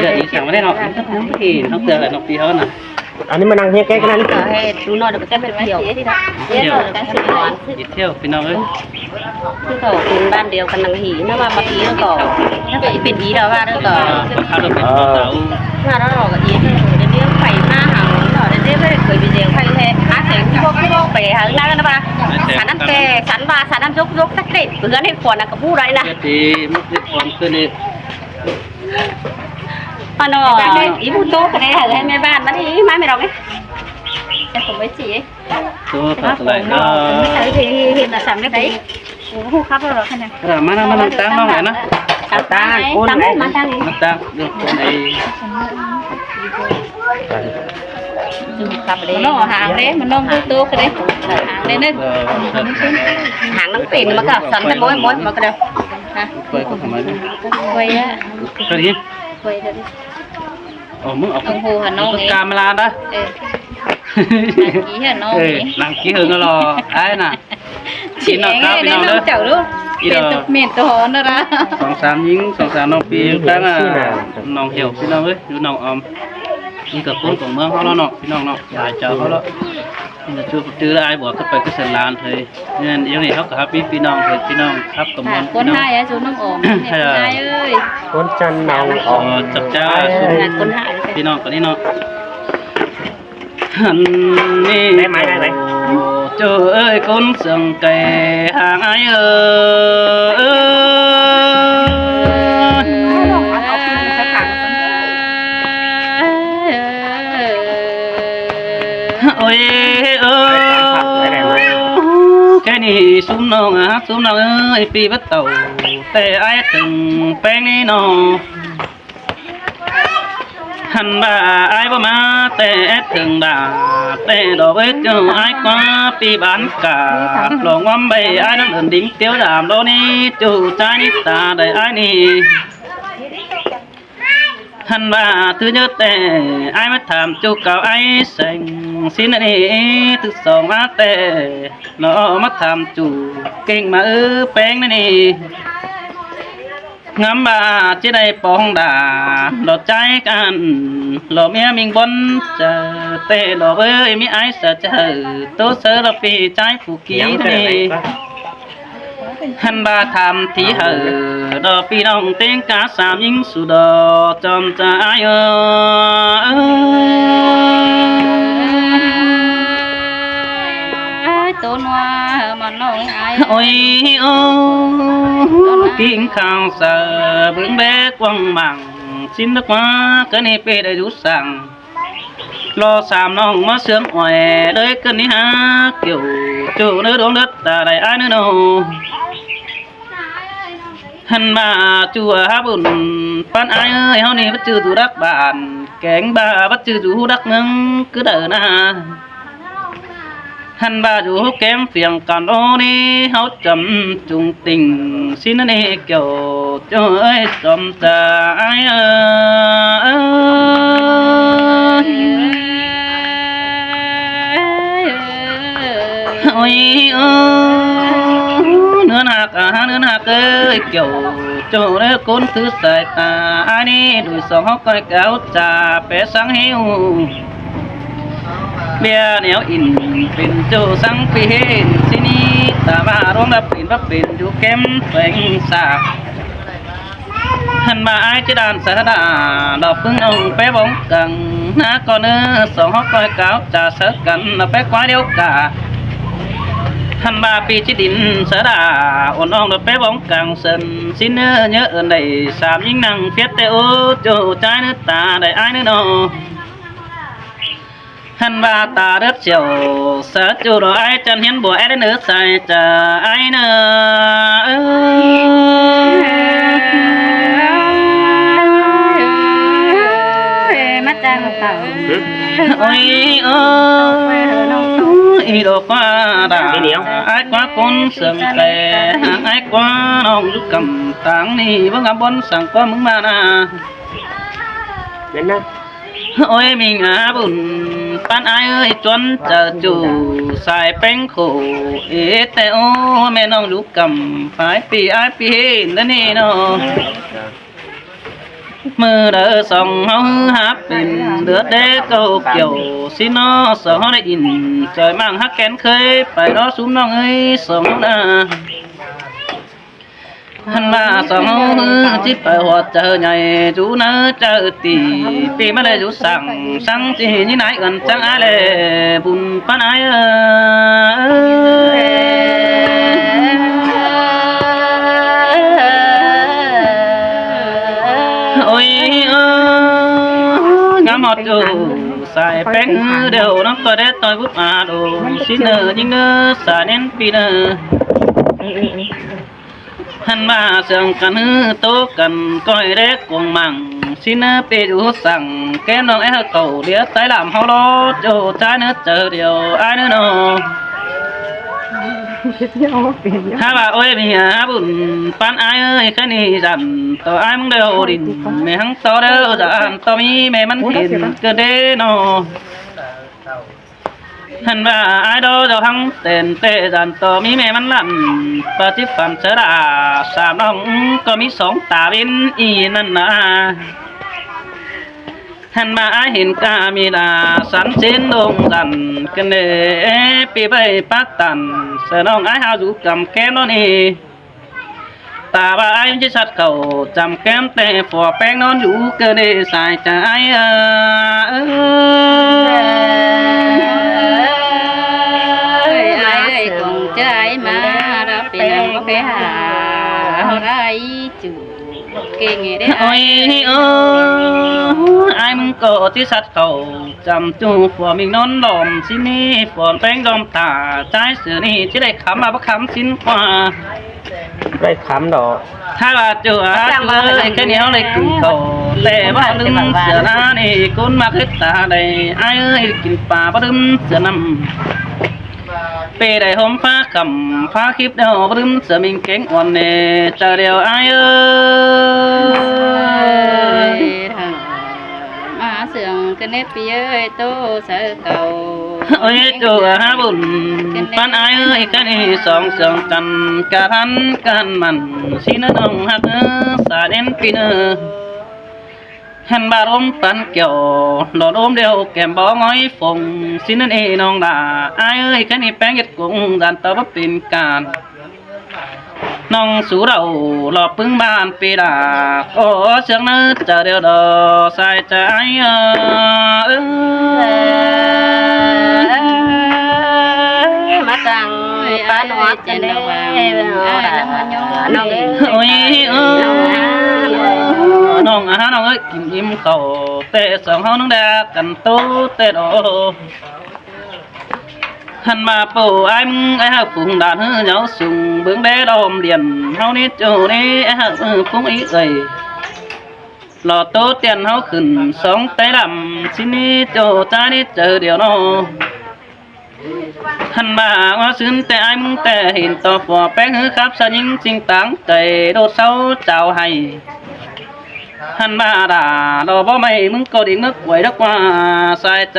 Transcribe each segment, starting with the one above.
เดือดอีสั่งมาได้เนาะทั้งที่ทั้งเตือนแหละเนาะปีเขาน่ะอันนี้มานั่งเฮียแก้กันนั่น ให้ดูหน่อยเดี๋ยวก็เป็นเที่ยวที่ละเที่ยวกันสิก่อน เที่ยวพี่น้องเอ้ย คือเขาเป็นบ้านเดียวกันนังหีนะว่าบางทีแล้วก็ถ้าเป็นอีเราว่าแล้วก็ ข้าวเราเป็นเสา ว่าแล้วเราก็อีเดี๋ยวไฟมาหาหน่อยเดี๋ยวไม่เคยไปเดียวไฟแท้หาเสียงพวกไปหาหน้ากันนะป่ะสันน้ำแก่สันบาสันน้ำยกสักเด็ดเพื่อนให้ควรนะกับผู้ไรนะ ดีมุกเล็กความขึ้นนี่ อ๋อเนาะอีผู้โตกันเลยให้แม่บ้านมาที่มาไม่รองไงแต่ผมไม่จี ตัวตัดไหลก็ ไม่ใช่ที่มาสั่งได้ไหมโอ้โหครับเราขนาด มานั่งตั้งน้องไหนนะ ตาคนไหนมาตั้ง มาตั้งเดี๋ยวคนไอ้ ครับเลยน้องหางเลยมันน้องตัวกันเลยหางเลยนึกหางน้องปีนมันก็สั่นไปม้วนมันก็เดียวฮะ เคยก็ทำไมเนี่ย เคยอะ ก็ดี เคยเลย อ๋อมึงเอา ต้องหูหันน้องเอง การมาลาได้ กี่หันน้อง หลังกี้หึงก็รอไอ้น่ะ ฉีดน้องได้น้องเจ้าลูกเป็นตุกเมียนตัวหอนนะละ 2-3ยิง2-3น้องปีตั้งน้องเหี่ยวพี่น้องเอ้ยอยู่น้องออมนี่กับคนของเมืองเขาแล้วเนาะพี่น้องเนาะหลายเจ้าเขาแล้วนี่จะชื่อได้บอกก็ไปก็เสร็จลานเลยเนี่ยอย่างนี้เขากับพี่น้องเลยพี่น้องครับกับมัน คนไทยอะจูน้องอมเนี่ยคนไทยเอ้ย คนจันนองออก จับจ้า คนไทย พี่น้องกันนี่เนาะหันนี่ ได้ไหมได้ไหม เจ้าเอ้ยคนเสียงไก่ห่างไอ้เอ้โอ้ยเอ้ยแค่นี้ซุ้มน้องซุ้มน้องเอ้ยปีบัดเต่าแต่ไอ้ถึงแป้งนี่น้องหันบ่าไอ้บ่มาแต่ถึงด่าแต่ดอกเอ้ยเจ้าไอ้กว่าปีบ้านกาลองว่าใบไอ้นั่นเดินดิ้งเตี้ยวดามโลนี่จู่ใจนี่ตาได้ไอ้นี่หันบ่าถือเยอะแต่ไอ้มาถามจู่เก่าไอ้เซ็งสินนี่ถือสองมาแต่เนาะมาถามจู่เก่งมาแป้งนี่งามบาจะได้ปองด่าหลอดใจกันหลอเมียมิงบนจะเตะหลอเอ้ยมีไอ้เสเจอตัวเสือเราปีใจผู้กี้นี่หันบาทำที่เหอดอปีน้องเต็งกาสามยิงสุดอจอมใจเอ้ตัวนัวมันน้องไอ้ โอ้ยโอ้กินข้าวเสือบึ้งเบ๊กวังบังxin nước quá cái này về đầy rút sang lo sàm nong mà sướng ngoài đấy cái này ha kiểu chủ nữa đốn đất ta đầy ai nữa đâu hắn bà chùa ha bùn pan ai ơi hao này bắt chư tụ đắc bàn kén bà bắt chư chủ đắc nâng cứ đợi na hắn bà chủ kém phiền còn ô đi háo chấm chung tình xin nó đi kiểu cho ơi chấm ta ai ơi nữa nạc ơi kiểu cho đấy con thứ sai ta ai đi đuổi sòng hóc coi cáo trà bé sáng hiu bia néo inเป็นโจสังเพียนสินีตาบ้าร้องรับเป็นอยู่แก้มแฝงสาหันมาไอ้จะดานสะดาดอกพึ่งองแปะบงกังน้าก็เนื้อสองฮอกคอยก้าวจะเสกันแปะควายเดียวกาหันมาปีจิดินสะดาอ่อนอ่องดอกแปะบงกังเซินสิเนื้อเยอะเอินได้สามยิ่งนั่งเฟียดแต่โอ้โจใจเนื้อตาได้ไอ้เนื้อโนhắn ba ta đất chiều sợ chủ đồ ai chân hiến bùa ai nữa sai chờ ai nữa mắt trang tàu ôi ôi đồ qua đà ai quá con sừng tè ai quá nong lúc cầm táng ni vẫn ngắm bón sang qua mứng ma na đến đó ôi mình bùn pan ai ơi chuẩn chờ chủ xài bánh khổ ế tê ô mẹ nong lúc cầm phải pi ai pi nữa nè nó mơ đỡ sòng háo hát bên đứa đế câu kiểu xin nó sợ nó lại in trời mang hát kén khơi phải đó xuống nó ấy sòng na hắn ba sòng chỉ phải hoạt chờ ngày chú nó chờ tì mà để chú sang sang chỉ như nãy gần chẳng ai lệ bùn pan ai ôi ngắm một chỗ xài bén đều nó tôi để tôi bút mà đồ xin nợ nhưng nợ xài đến pi nợ hắn ba sương cần tố cần coi để cuồng măng xin nợ pe chú sang cái nó ấy cầu đĩa tái làm hao lo chỗ trái nữa chờ điều ai nữa nó ha bà ơi mình bùn pan ai ơi cái này dặn tao ai muốn đều đình mẹ hắn tao đâu dặn tao mi mẹ mắn hiền cơ đê nó hắn bà ai đó đâu hắn tên tệ dặn tao mi mẹ mắn lặn và tiếp phần sớ đà sàm nong có mi sống tà bên y năn na hắn bà ai hiện ca mi là sẵn trên đông dặn cái này pi bay phát tàn sợ nong ai hao rú cầm kém đó nè ta bà ai chỉ sát cầu chầm kém tệ phò bén non rú cơ đề xài trả ai ai còn trái mà đã bị làm có cái hà hồi ai chủ kê nghe đấy ôi ai muốn có chỉ sát cầu chầm chu phò mình non lòm xin đi phò bén đom tả trái sữa ni chỉ để khám mà bắt khám xin qua ได้ค้ำดอก ถ้าว่าจูเลยแค่นี้เขาเลยกินเขาแต่ว่าลืมเสือหน้านี่คนมาคิดตาได้ไอ้เอ้ยกินปลาบ่ลืมเสือน้ำเปได้หอมฟ้าคำฟ้าคลิปเดียวบ่ลืมเสือมิงเก่งอ่อนเน่เจอเดียวไอ้เอ้ย mà sườn cái nếp bia tô sợ cầu ôiจูบุญปันไอ้เอ้ยแค่นี้สองเสืองกันกะทันกันมันสินะน้องฮักสาเด่นปีเนอหันบารมปันเกี่ยวหลอดอมเดียวแก้มบ่ง้อยฟงสินั่นเองน้องด่าไอ้เอ้ยแค่นี้แป้งเย็ดกุ้งดันต่อบ่เป็นการน้องสู่เราหลอกปึ้งบ้านปีดาโอ้เสียงนึกจะเดียวดอใส่ใจmà rằng bán hoa trên đâu ôiน้องน้องเอ้ยกินอิ่มเขาเตะสองเฮาน้องแดกกันโตเตะโดหันมาปูไอ้มึงไอ้หักฝุ่งด่านเฮือเหนียวสุ่งเบื้องแดดอมเดียนเฮานี่โจนี่ไอ้หักฝุ่งอีเอ้ยหล่อโตเตียนเฮาขึ้นสองไตดำสินี่โจจ้านี่เจอเดียวน้อหันมาว่าซึ้งแต่ไอ้มึงแต่เห็นต่อฝัวแป้งฮือครับสยิงจริงตังใจโดดเศร้าเจ้าให้หันมาด่าเราบ่ไม่มึงก็ดิ่งนึกไว้ดักว่าใส่ใจ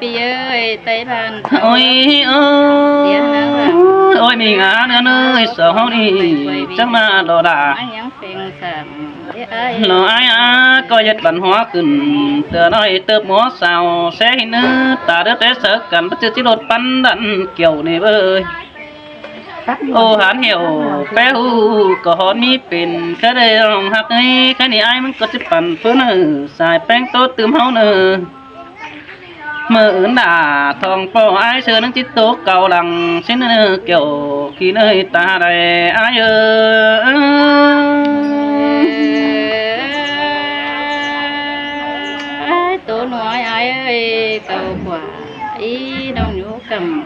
ปีเอ้ยไต้บ้าน โอ้ยโอ้ยมีงานเนื้อสองนี่จังมาดอด่า ยังเป็นสั่ง เราไอ้ก็ยัดบันหัวขึ้นเตือน้อยเติบหมอสาวแซ่หินตาเดือดเตะเสกกันปัจจุบันรถปันดันเกี่ยวนี่เบ้ยโอ้หันเหี่ยวแป้วก็หอนมีเป็นแค่ได้ลองหักให้แค่นี้ไอ้มันก็จะปั่นเพื่อนสายแป้งโตตื่มเฮาเนอเมื่ออื่นด่าทองปอไอ้เชื่อนังจิตโตเก่าหลังเส้นเนอเกี่ยวขี้เนยตาได้ไอ้tổ nói ai ơi cầu quả ý đông nhũ cầm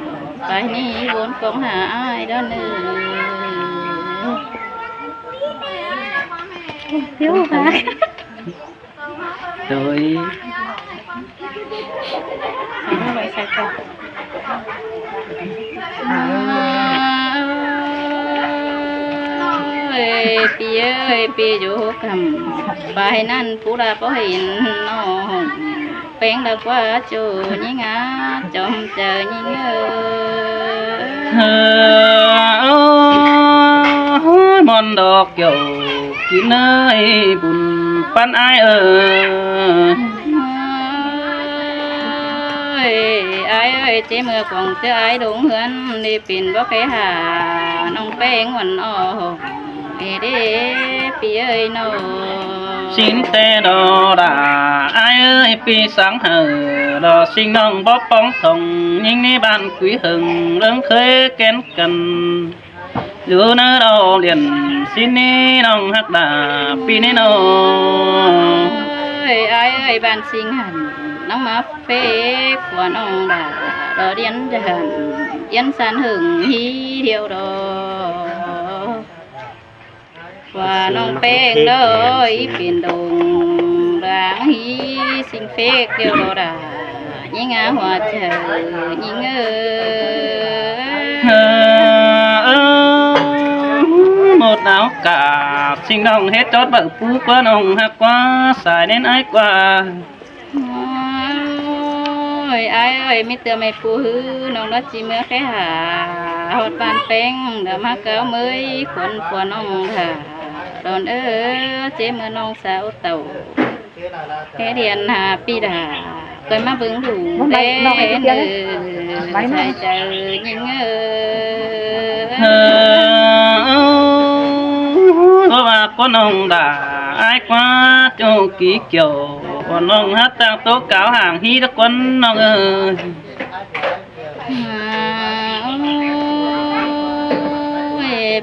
cái ní vốn cũng hả ai đó nữa thiếu hả rồi pi ơi pi vô cầm bài nan phú đa có hiện nó bén đã qua chỗ nhí ngã chồng chờ nhí ngơ มอนดอกเกี่ยวกินเนยบุญปันอายai ơi chế mưa còn chứ ai đúng hơn đi pin bó cái hà nông bé nguồn ồ đi pi ơi nô xin tê đò đà ai ơi pi sáng hờ đò xin nông bó bóng thòng nhưng ní bàn quý hừng lớn khơi kén cần dù nơ đò liền xin ní nông hắc đà pi ní nô ai ơi bàn xin hẳn nông má phê của nông đà đò điên hẳn yên san hừng hi điều đò và nông phê đôi biển đồng đáng hi sinh phê điều đò đà những ngã hòa trời những một áo cả sinh nông hết chót bận phú quá nông hạc quá xài đến ái quá ôi ai ơi mi tựa mày phù hư nông đó chỉ mưa cái hà hột bàn beng đầm hát cáo mới cuốn của nông hà đòn chế mưa nông sao tàu cái điện hà pi đà coi má vững đủ để sai chờ những bà con nông đã ai quá cho ký kiểu còn nông hát tang tố cáo hàng hi đất quân nông ơi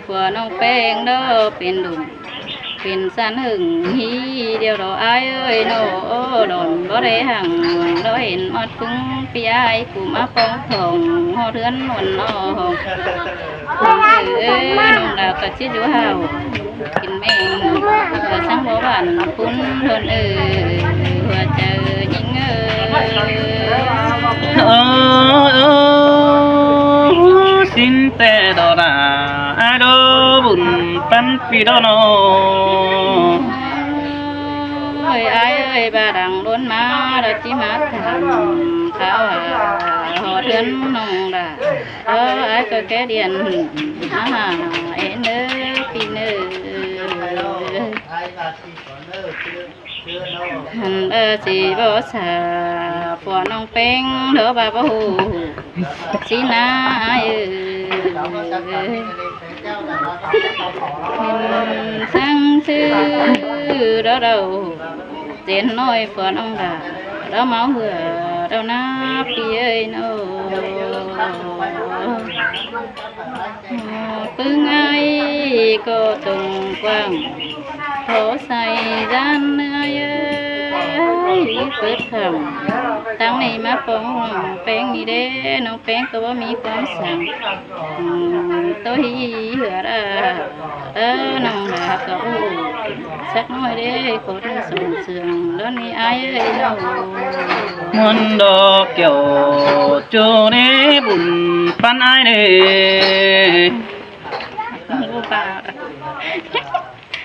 của nông beng đóเป็นđủเป็นสันหึงฮีเดียวเราอ้ายเอ้ยโนโดนบ่ได้หังเราเห็นอดพึ่งปีอ้ายกูมาปองทองหอเรือนนวลนอเอ้ยน้องดาวก็ชิดอยู่เฮากินแมงก็สังบ่หวานคุ้นทนหัวเจอยิงxin tê đò đà ai đô bùn pan pi đô nô ơi ai ơi bà đằng đốn má đó chỉ má thầm tháo họ thuyền nông đà đó ai có cái điện em nữa pin nữa chỉ bỏ xả phò nông beng đỡ bà bảo hù xin ai sang sư đó đâu tiền nói phò nông đà đó máu hửa đâu na pi ơi nô phương ai có tung quang thổ say gian ai ơi phớt thầm tăng này má phong phèn đi đế nông phèn có bao mi quan sang tôi hửa ra nông là cậu sắc nói đế có đi sùng sườn đó ni ai ơi đâu muôn đồ kiểu chú đế bùn pan ai đế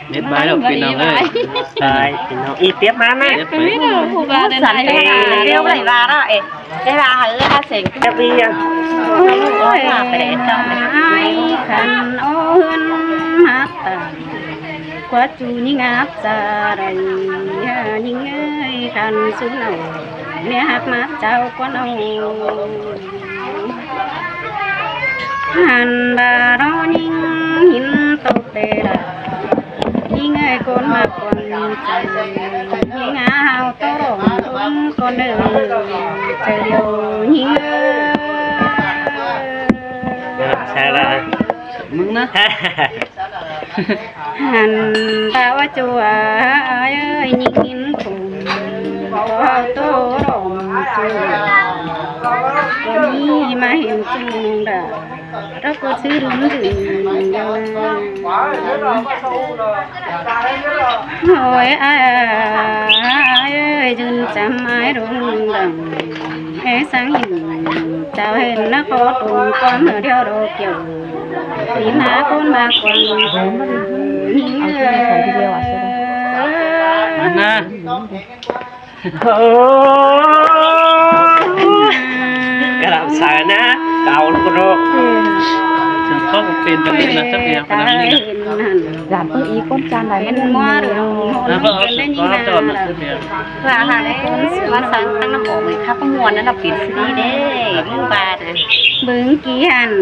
biết bài đâu pin nào ơi Rồi, thì nó y tiếp má nè. biết đâu phụ ba đến này kêu cái này ra đó ê cái ra hử ra xỉn Cái đi à. ôi để trong hai khăn ôn hát tàn quá chú những áp ra đây những ơi khăn xuống nào mẹ hát mát chào con ông hàn bà đó những nhìn tốt tệ là những người con mà còn chạy những áo to rộng con đời trời điều những Sao ra. mừng đó hàn bao chùa ơi nhìn cùng to rộng chùa đi mà hiện chung đã đó có sự đúng hồi ai ơi dừng chăm ai đúng đằng hé sáng hình chào hẹn nó có tùng con ở đeo đồ kiểu đi má con mà còn Anna ระดับสายนะเก่าลูกโร ถึงเขาเป็นแบบนี้นะจะเป็นขนาดนี้นะ หลานเพิ่งอีก้นจานไหนมันมัวหรือ แล้วก็เอาจอดมาขึ้นเนี่ย ว่าหาได้ว่าสังตั้งน้ำหอมเลยครับประมวลนั้นเราปิดสีเด้มือบาดนะ บึงกี่หัน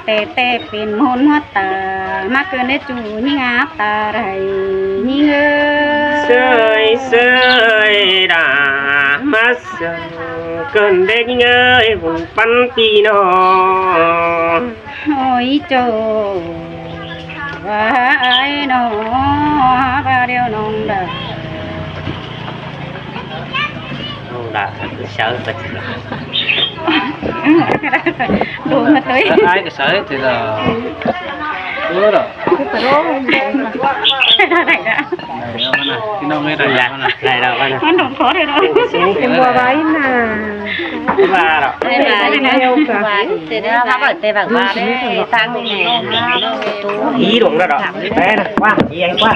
แต่เป็นมนหัวตามาเกินได้จูนี่งาตาไรนี่เง เสยเสยดามาเสยเกินเด็กเงยหุ่นปันปีนอ โอ้ยโจว่าไอ้น้องบาเดียวน้องเด้อ น้องดาคือเช้าไปถึง ดูมาtới ai cái sợi thì là ứa rồi này cái nông này là này này đâu anhมันหนุ่มขอเลยเนาะ เป็นบัวไว้น่ะว่าหรอ ได้มาอยู่นะว่าแต่ได้พับเปิดแต่แบบว่าได้ตั้งนี่ไง ý đúng rồi đó bé nè qua chị anh qua